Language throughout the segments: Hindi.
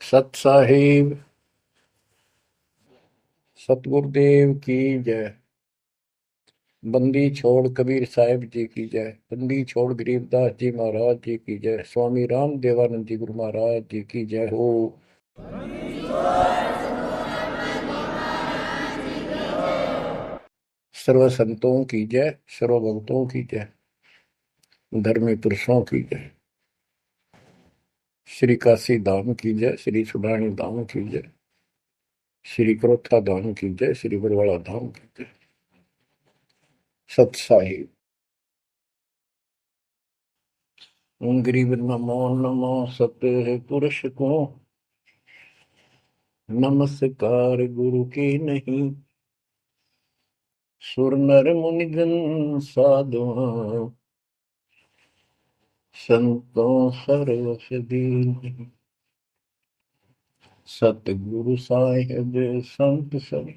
सत साहिब सतगुरुदेव की जय। बंदी छोड़ कबीर साहिब जी की जय। बंदी छोड़ गरीबदास जी महाराज जी की जय। स्वामी राम देवानंद जी गुरु महाराज जी की जय हो। सर्व संतों की जय, सर्व भक्तों की जय, धर्मी पुरुषों की जय। श्री काशी धाम की जय, श्री सुडानी धाम की जय, श्री क्रोथा धाम की जय, श्री बरवाड़ा धाम की जय। सत साहिब गरीब नमो नमो सत पुरुष को नमस्कार गुरु की नहीं। सुर नर मुनिजन साधुआ संतों सर्वस दीन। सतगुरु साहिब संत सब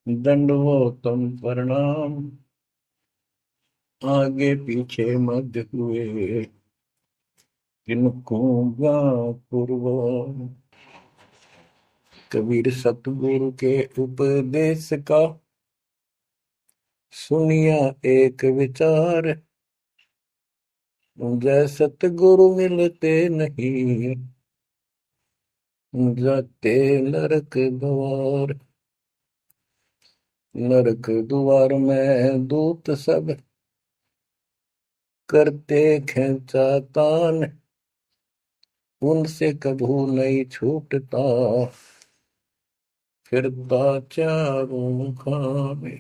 दंडवतम प्रणाम। आगे पीछे मध्य हुए किनको पूर्व। कबीर सतगुरु के उपदेश का सुनिया एक विचार। जय सतगुरु मिलते नहीं जाते नरक द्वार। नरक द्वार में दूत सब करते खेचा तान। उनसे कभू नहीं छूटता फिरता चारों खाने।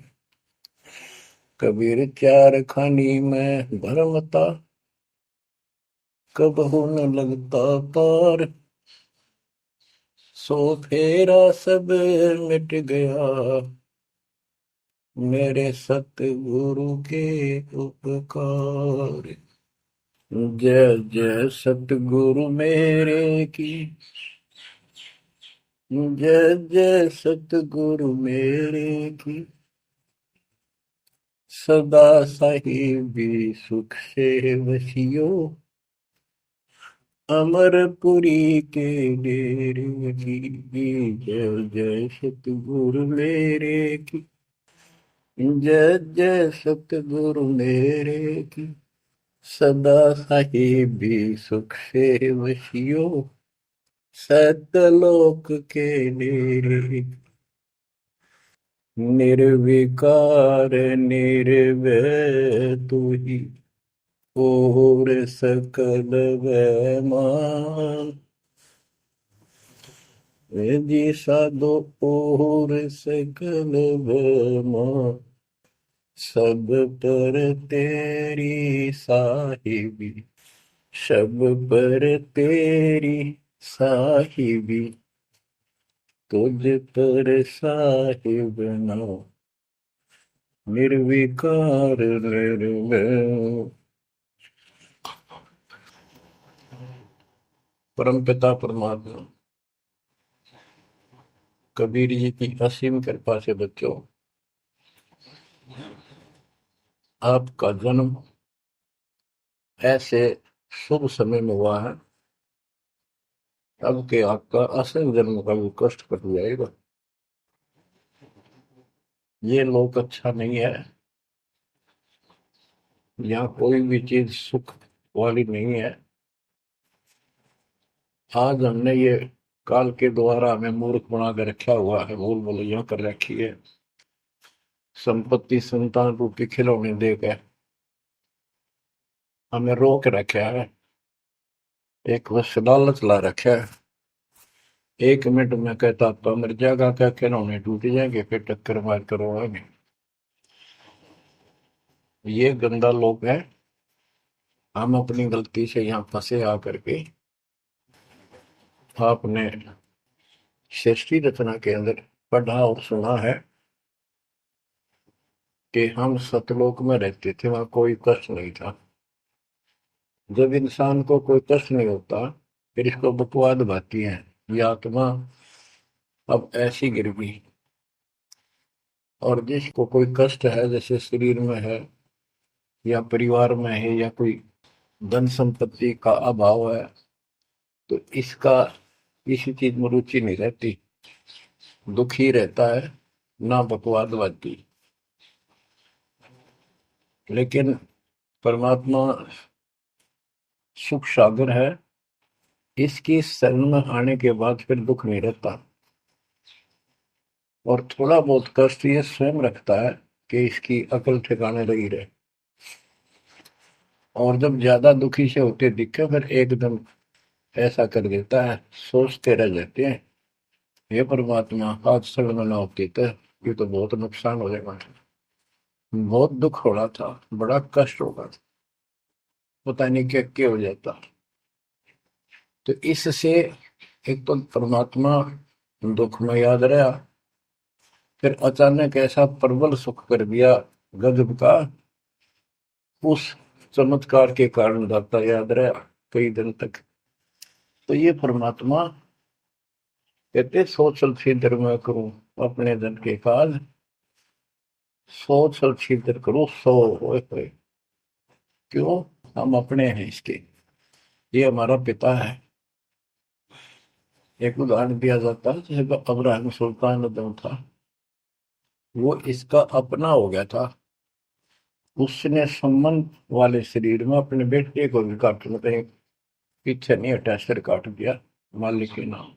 कबीर चार खानी में भरमता कबहू न लगता पार। सो फेरा सब मिट गया मेरे सतगुरु के उपकार। जय जय सतगुरु मेरे की जय जय सतगुरु मेरे की। सदा साहिबी सुख से वसियो अमरपुरी के डेरे की। जय जय सतगुरु मेरे की जय जय सतगुरु मेरे की। सदा साहिबी सुख से वसियो सतलोक के डेरे। निर्विकार निर्भय तू ही और सकल वैमान। जी साधो और सकल वैमान। सब पर तेरी साहिबी सब पर तेरी साहिबी। तुझ पर साहिब ना निर्विकार निर्भय। परम पिता परमात्मा कबीर जी की असीम कृपा से बच्चों आपका जन्म ऐसे शुभ समय में हुआ है अब के आपका असल जन्म का भी कष्ट कट जाएगा। ये लोक अच्छा नहीं है। यहाँ कोई भी चीज सुख वाली नहीं है। आज हमने ये काल के द्वारा हमें मूर्ख बना कर रखा हुआ है, भूल भुलैया कर रखी है। संपत्ति संतान रूपी खिलौने देकर हमें रोक रखा है। एक बस लालच ला रखा है। 1 मिनट में कहता तो मर जाएगा, क्या खिलौने टूट जाएंगे, फिर टक्कर मार करवाएंगे। ये गंदा लोग है। हम अपनी गलती से यहाँ फंसे आकर के आपने सृष्टि रचना के अंदर पढ़ा और सुना है कि हम सतलोक में रहते थे, वहां कोई कष्ट नहीं था। जब इंसान को कोई कष्ट नहीं होता फिर इसको बकवाद भाती है। ये आत्मा अब ऐसी गिर गई। और जिसको कोई कष्ट है, जैसे शरीर में है या परिवार में है या कोई धन संपत्ति का अभाव है, तो इसका किसी चीज में रुचि नहीं रहती, दुखी रहता है, ना बकवादवादी। लेकिन परमात्मा सुख सागर है, इसकी शरण में आने के बाद फिर दुख नहीं रहता। और थोड़ा बहुत कष्ट ये स्वयं रखता है कि इसकी अकल ठिकाने लगी रहे। और जब ज्यादा दुखी से होते दिखे फिर एकदम ऐसा कर देता है, सोचते रह जाते हैं, हे परमात्मा आज शरण में ना होती तो ये तो बहुत नुकसान हो जाएगा, बहुत दुख हो रहा था, बड़ा कष्ट होगा, पता नहीं क्या क्या हो जाता। तो इससे एक तो परमात्मा दुख में याद रहा, फिर अचानक ऐसा प्रबल सुख कर दिया गजब का, उस चमत्कार के कारण दाता याद रहा कई दिन तक। तो ये परमात्मा कहते सोचल छिद्र में करूं अपने जन के काज, सोचल छिद्र करूं सो होए। क्यों? हम अपने हैं इसके, ये हमारा पिता है। एक उदाहरण दिया जाता है, जैसे अब्राहम सुल्तान अदम था, वो इसका अपना हो गया था, उसने संबंध वाले शरीर में अपने बेटे को भी काटने कहीं पीछे नहीं हटा, सिर काट दिया मालिक के नाम।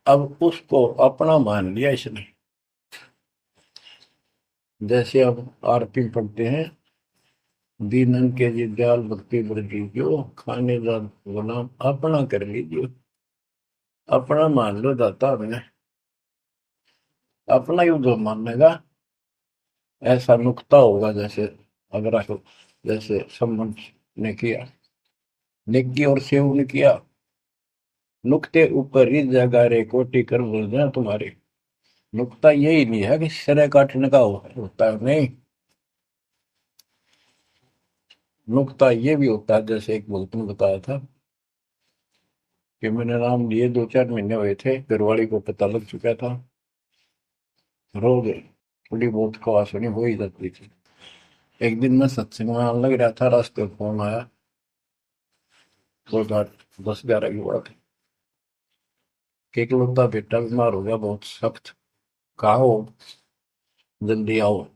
अब उसको अपना मान लिया इसने। जैसे अब आरती पढ़ते हैं, दीनन के जी दयाल भक्ति वृद्धि जो खाने का गुलाम अपना कर लीजिए, अपना मान लो दाता मैंने, अपना ही जो मानेगा ऐसा नुकता होगा। जैसे अगर आपको जैसे संबंध ने किया, नेकी और सेव ने किया, नुक्ते ऊपर ही जगह रे कोटि कर बोल जाए तुम्हारे। नुकता यही नहीं है कि सिरे काटने का होता है, नहीं, नुकता ये भी होता है। जैसे एक भक्त ने बताया था कि मैंने नाम लिए 2-4 महीने हुए थे, घरवाली को पता लग चुका था, रो गए, थोड़ी बहुत खवा सुनी हो ही जाती थी। एक दिन मैं सत्संग में आने लग रहा था, रास्ते में फोन आया, वो 10-11 की बात है, कि इकलौता बेटा बीमार हो गया बहुत सख्त, कहा हो, जल्दी आओ।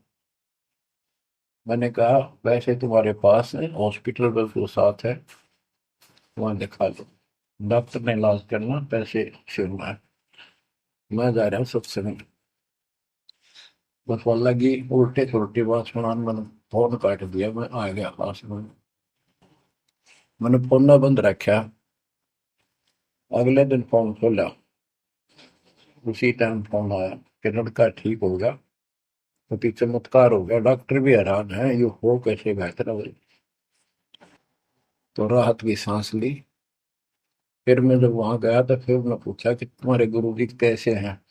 मैंने कहा वैसे तुम्हारे पास है हॉस्पिटल, बिल्कुल साथ है, वहां दिखा लो, डॉक्टर ने इलाज करना, पैसे शुरू है, मैं जा रहा हूँ सत्संग। बस वो लगी उल्टे सुलटी बात सुनाने, मैंने फोन काट दिया, मैं आ गया पास में, मैंने फोन ना बंद रखा। अगले दिन फोन खोला, उसी टाइम फोन आया कि लड़का ठीक हो गया, तो चमत्कार हो गया, डॉक्टर भी हैरान है, ये हो कैसे बेहतर हो। तो राहत की सांस ली। फिर मैं जब वहां गया तो फिर मैं पूछा कि तुम्हारे गुरु जी कैसे हैं,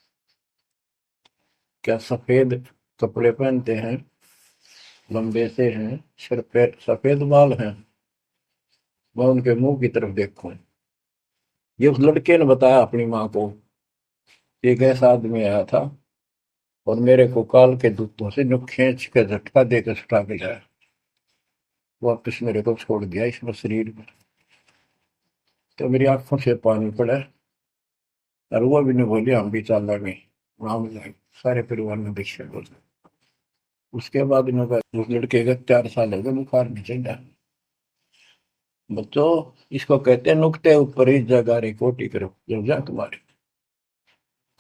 क्या सफेद कपड़े पहनते हैं, लंबे से हैं, सिर पे सफेद बाल हैं। मैं उनके मुंह की तरफ देखूं, ये उस लड़के ने बताया अपनी माँ को, एक ऐसा आदमी आया था और मेरे को काल के दूतों से नु खींच के झटका देकर सुटा के लाया, वापिस मेरे को छोड़ दिया इसमें शरीर में। तो मेरी आंखों से पानी पड़ा, और वो भी नहीं बोली हम भी चल लगे, वहां जाए सारे परिवार में दीक्षा बोल। उसके बाद इन्होंने उस लड़के का 4 साल हो गए, बुखार नहीं चढ़ा। बच्चों, इसको कहते हैं नुकते ऊपर ही जगह रे कोटि करो जब जा तुम्हारे,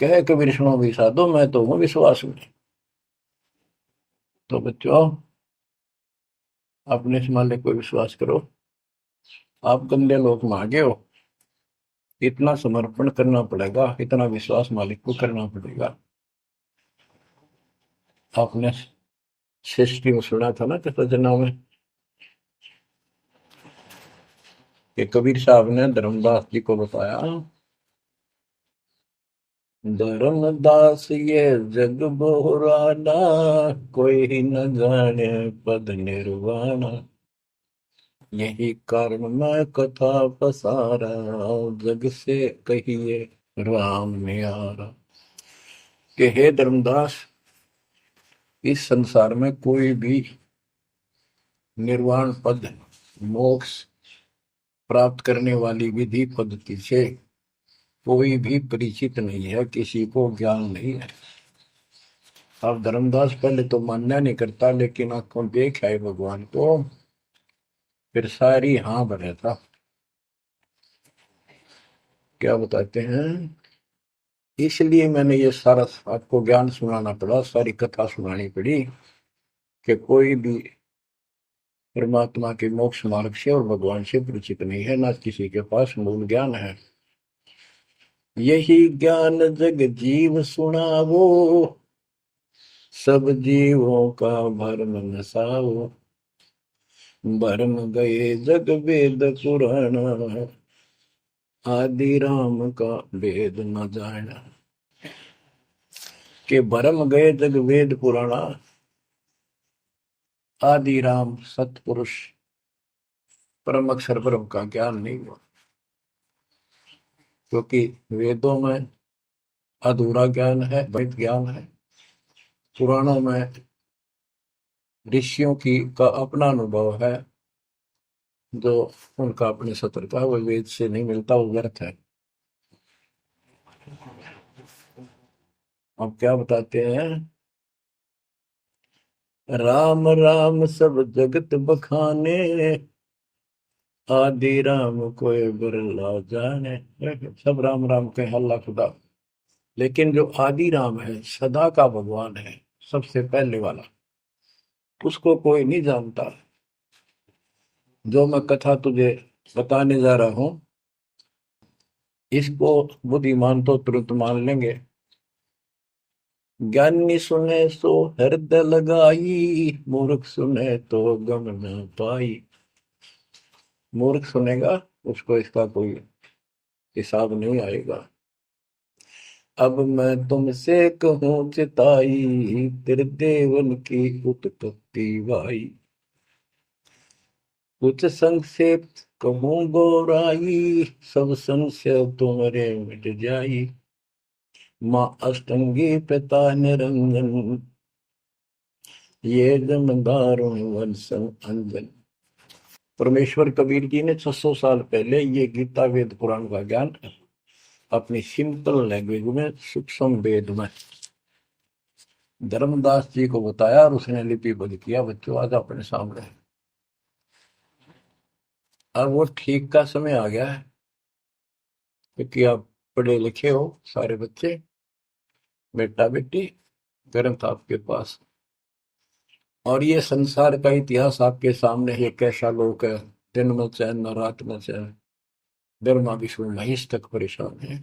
कहे कबीर सुनो भी साधो मैं तो हूँ विश्वास में। तो बच्चों, अपने इस मालिक को विश्वास करो। आप गंदे लोग में आगे हो, इतना समर्पण करना पड़ेगा, इतना विश्वास मालिक को करना पड़ेगा। आपने सृष्टि में सुना था ना कृष्ण में, कि कबीर साहब ने धर्मदास जी को बताया, धर्मदास ये जग बोराना, कोई न जाने पद निर्वाणा, यही कारण मैं कथा पसारा, जग से कहिए राम निहारा। कि हे धर्मदास, इस संसार में कोई भी निर्वाण पद, मोक्ष प्राप्त करने वाली विधि पद्धति से कोई भी परिचित नहीं है, किसी को ज्ञान नहीं है। अब धर्मदास पहले तो मान्य नहीं करता, लेकिन आंखों देख आए भगवान को, फिर सारी हाँ भरे था। क्या बताते हैं, इसलिए मैंने ये सारा आपको ज्ञान सुनाना पड़ा, सारी कथा सुनानी पड़ी कि कोई भी परमात्मा के मोक्ष मार्ग से और भगवान से परिचित नहीं है, ना किसी के पास मूल ज्ञान है। यही ज्ञान जग जीव सुनावो, सब जीवों का भरम नसाओ। भरम गए जग वेद पुराण, आदि राम का वेद न जाना। के भरम गए जग वेद पुराणा, आदि राम सतपुरुष परम अक्षर ब्रह्म का ज्ञान नहीं हुआ। क्योंकि वेदों में अधूरा ज्ञान है, वैध ज्ञान है। पुराणों में ऋषियों की का अपना अनुभव है, जो उनका अपने सत्र का, वो वेद से नहीं मिलता, वो व्यर्थ है। अब क्या बताते हैं, राम राम सब जगत बखाने, आदि राम कोई बिरला जाने। सब राम राम के अल्लाह खुदा, लेकिन जो आदि राम है, सदा का भगवान है, सबसे पहले वाला, उसको कोई नहीं जानता। जो मैं कथा तुझे बताने जा रहा हूं, इसको बुद्धिमान तो तुरंत मान लेंगे। ज्ञानी सुने सो हृदय लगाई, मूर्ख सुने तो गम न पाई। मूर्ख सुनेगा, उसको इसका कोई हिसाब नहीं आएगा। अब मैं तुमसे कहूँ चिताई, तेरे देवन की उत्पत्ति वाई। कुछ संक्षेप कहूँ गौराई, सब संशय तुम्हारे मिट जाई। माँ अष्टंगी पिता निरंजन, ये जमदारों वंशन अंजन। परमेश्वर कबीर जी ने 600 साल पहले ये गीता वेद पुराण का ज्ञान अपनी सिंपल लैंग्वेज में, सूक्ष्म वेद में धर्मदास जी को बताया, और उसने लिपिबद्ध किया। बच्चों आज अपने सामने है। अब वो ठीक का समय आ गया है, क्योंकि आप पढ़े लिखे हो सारे बच्चे, बेटा बेटी, ग्रंथ आपके पास, और ये संसार का इतिहास आपके सामने है। कैसा लोग है, दिन में चैन न रात में चैन, ब्रह्मा विष्णु महेश तक परेशान है।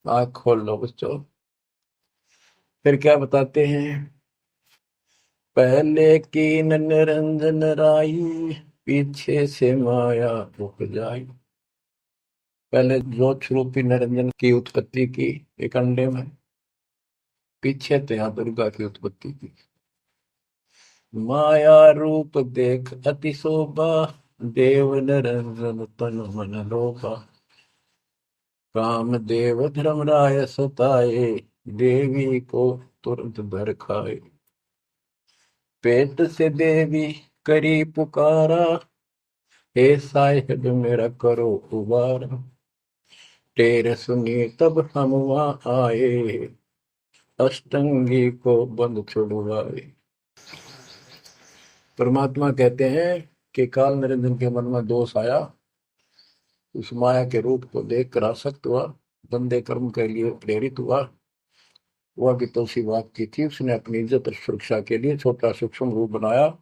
आँख खोल लो बच्चों। फिर क्या बताते हैं, पहले की निरंजन राई, पीछे से माया उपजाई। पहले ज्योत स्वरूपी निरंजन की उत्पत्ति की एक अंडे में, पीछे तो यहाँ दुर्गा की उत्पत्ति की। माया रूप देख अति शोभा, देव निरंजन तन मन लोभा। काम देव धर्मराय सताए, देवी को तुरंत भर खाए। पेट से देवी करी पुकारा, हे साहिब मेरा करो उबारा। टेर सुनी तब हम वहां आए, अष्टंगी को बंद छुड़वाए। परमात्मा कहते हैं कि काल निरंजन के मन में दोष आया, उस माया के रूप को देख कर आसक्त हुआ, बंदे कर्म के लिए प्रेरित हुआ। वह भी तो सी बात की थी, उसने अपनी इज्जत और सुरक्षा के लिए छोटा सूक्ष्म रूप बनाया,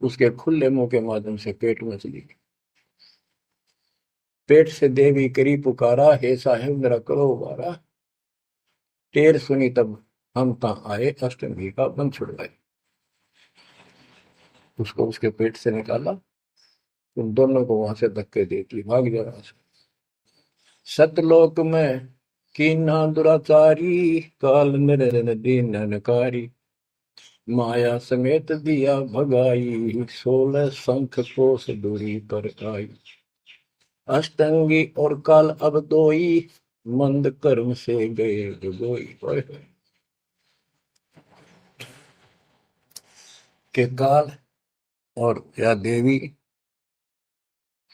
उसके खुले मुंह के माध्यम से पेट में चली गई। पेट से देवी करी पुकारा, हे साहेब मेरा करो उबारा। टेर सुनी तब हम ता आए, अष्टमी का बंध छुड़वाए। उसको उसके पेट से निकाला, उन दोनों को वहां से धक्के देती भाग जा रहा। सतलोक में कीना दुराचारी, काल निरन दीनकारी। माया समेत दिया भगाई, 16 शंख कोस दूरी पर आई। अष्टंगी और काल अब दोई, मंद कर्म से गए डुबोई। के काल और या देवी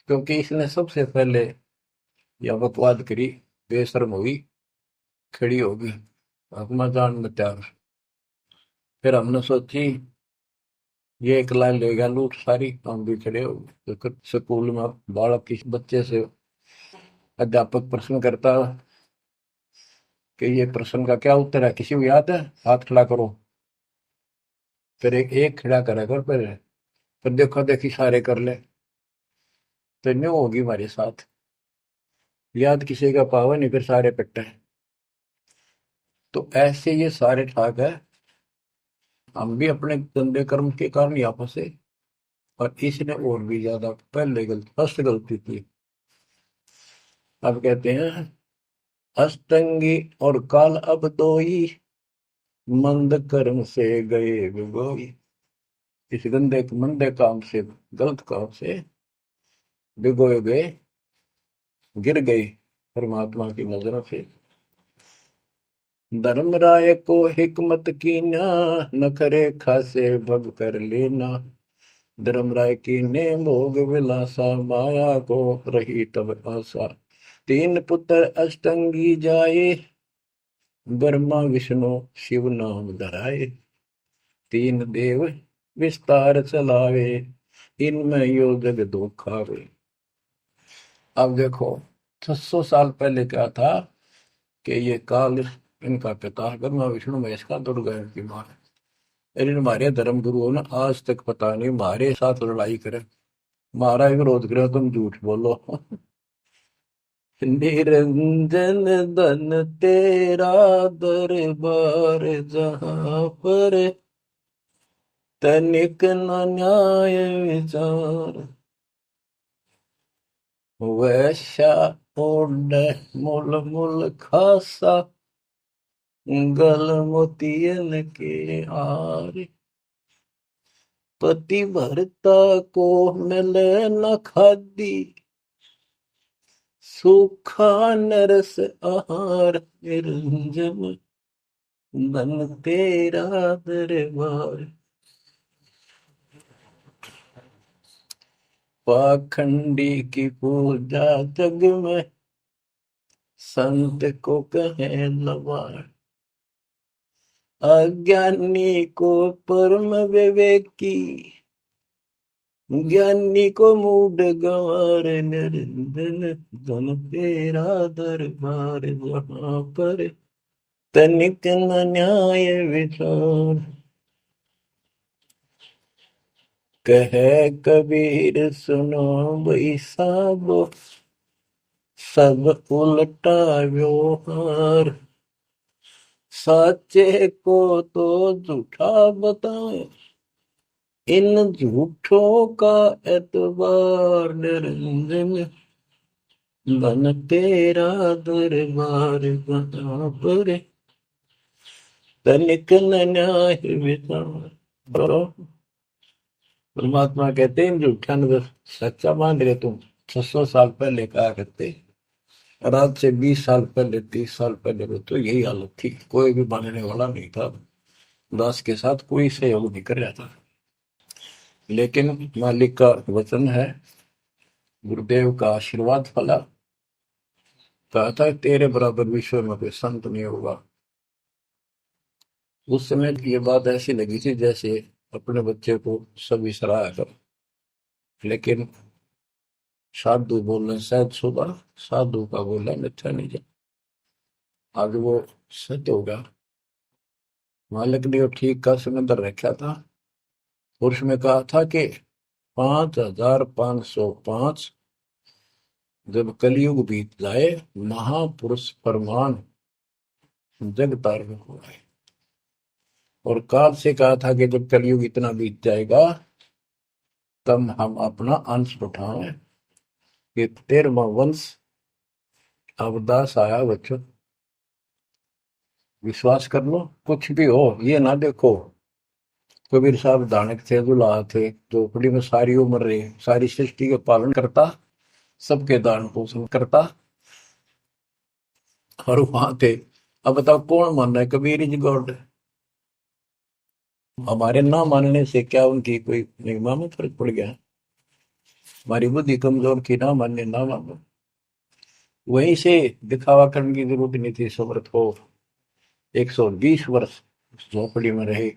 क्योंकि इसने सबसे पहले यह बकवाद करी, बेशर्म हुई, खड़ी होगी अपना जान में त्याग। फिर हमने सोची ये एक लाइन ले गया लूट सारी, हम भी खड़े हो गए। तो स्कूल में बालक किस बच्चे से अध्यापक प्रश्न करता कि ये प्रश्न का क्या उत्तर है, किसी को याद है, हाथ खड़ा करो। फिर एक खड़ा करा कर, फिर देखो देखी सारे कर ले, तो न्यू होगी हमारे साथ। याद किसी का पावा नहीं, फिर सारे पिट्टे। तो ऐसे ये सारे ठाक है, हम भी अपने गंदे कर्म के कारण यहाँ फंसे, और इसने और भी ज्यादा पहले गलती, फर्स्ट गलती की। अब कहते हैं अष्टंगी और काल अब दो ही, मंद कर्म से गए विगोई। इस गंदे मंदे काम से, गलत काम से भिगोए गए, गिर गए परमात्मा की नजरों से। धर्मराय को हिकमत की न करे खासे भग कर लेना। धर्मराय की ने भोग विलासा, माया को रही तब आशा। तीन पुत्र अष्टंगी जाए, ब्रह्मा विष्णु शिव नाम धराए। तीन देव विस्तार चलावे, इनमें यो जग दो खावे। अब देखो 600 साल पहले क्या था कि ये काल इनका पिता ब्रह्मा विष्णु महेश का, दुर्गा इनकी मां है। इन हमारे धर्म गुरुओं ने आज तक पता नहीं हमारे साथ लड़ाई करे, हमारा विरोध करे, तुम झूठ बोलो। निरंजन धन तेरा दरबार, जहां पर तनिक न न्याय विचार। वैश्या ओढ़ मूल मूल खासा, गल मोतियन के आर। पति भरता को मिले न खादी, सूखा नरस आहार। निरंजन धन तेरा दरबार। पाखंडी की पूजा जग में, संत को कहे लवार। अज्ञानी को परम विवेकी, ज्ञानी को मूड गंवार। निरंजन धन तेरा दरबार, जहां पर तनिक न न्याय विचार। कहे कबीर सुनो भाई साबो, सब उल्टा व्यवहार। साचे को तो झूठा बताए, इन झूठों का एतबार। निरंजन धन तेरा दरबार, जहां पर तनिक न न्याय विचार। परमात्मा कहते हैं झूठा नजर सच्चा मान रहे तुम। 600 साल पहले कहा करते, और आज से 20 साल पहले, 30 साल पहले तो यही हालत थी, कोई भी मानने वाला नहीं था, दास के साथ कोई सहयोग नहीं कर रहा था। लेकिन मालिक का वचन है, गुरुदेव का आशीर्वाद फला, कहा था तेरे बराबर विश्व में कोई संत नहीं होगा। उस समय ये बात ऐसी लगी थी जैसे अपने बच्चे को सभी सराहा कर। लेकिन साधु बोलने शायद सुबह, साधु का बोलना मिथ्या नहीं जा। आज वो सत्य होगा। मालिक ने ठीक का समंदर रखा था, और उसमें कहा था कि 5505 जब कलयुग बीत जाए, महापुरुष फरमान जग तारण हो गए। और काल से कहा था कि जब कलयुग इतना बीत जाएगा, तब हम अपना अंश उठाएं। ये 13वां वंश अवदास आया बच्चों। विश्वास कर लो, कुछ भी हो ये ना देखो। कबीर साहब दानक थे, दुल्हा थे, झोपड़ी में सारी उम्र रहे, सारी सृष्टि का पालन करता, सबके दान पोषण करता, और वहां थे। अब बताओ कौन मान रहा है कबीर इज गॉड? हमारे ना मानने से क्या उनकी कोई महिमा में फर्क पड़ गया? हमारी बुद्धि कमजोर थी, ना मान्य ना मानो। वहीं से दिखावा करने की जरूरत नहीं थी। समर्थ हो 120 वर्ष उस झोपड़ी में रहे,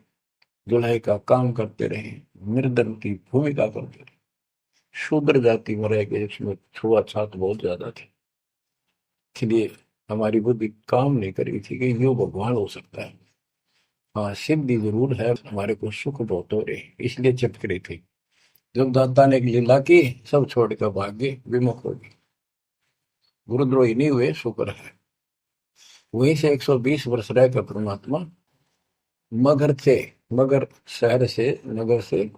जुलाई का काम करते रहे, निर्धन की भूमिका करते रहे, शूद्र जाति में रह गए, इसमें छुआछात बहुत ज्यादा थी। इसलिए हमारी बुद्धि काम नहीं कर रही थी कि यूं भगवान हो सकता है। हाँ, सिद्धि जरूर है, हमारे को सुख बहुत हो रहे, इसलिए चिपक रही थी। जब दाता ने एक लीला की, सब छोड़ कर भाग गए, विमुख हो गए, गुरुद्रोही नहीं हुए, शुक्र है। वहीं से 120 वर्ष रहकर परमात्मा मगध से, मगर शहर से, नगर से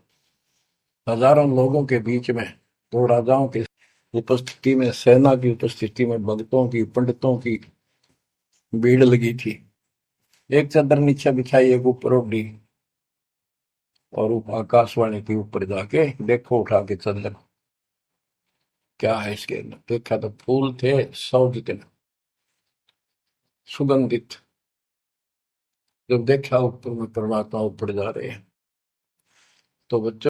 हजारों लोगों के बीच में, दो राजाओं की उपस्थिति में, सेना की उपस्थिति में, भक्तों की, पंडितों की भीड़ लगी थी। एक चादर नीचे बिछाई, एक ऊपर ओढ़ी, और आकाशवाणी के ऊपर जाके देखो उठा के चादर, क्या है इसके अंदर। देखा तो फूल थे 100 जितने, सुगंधित। जब देखा ऊपर में परमात्मा ऊपर जा रहे हैं, तो बच्चों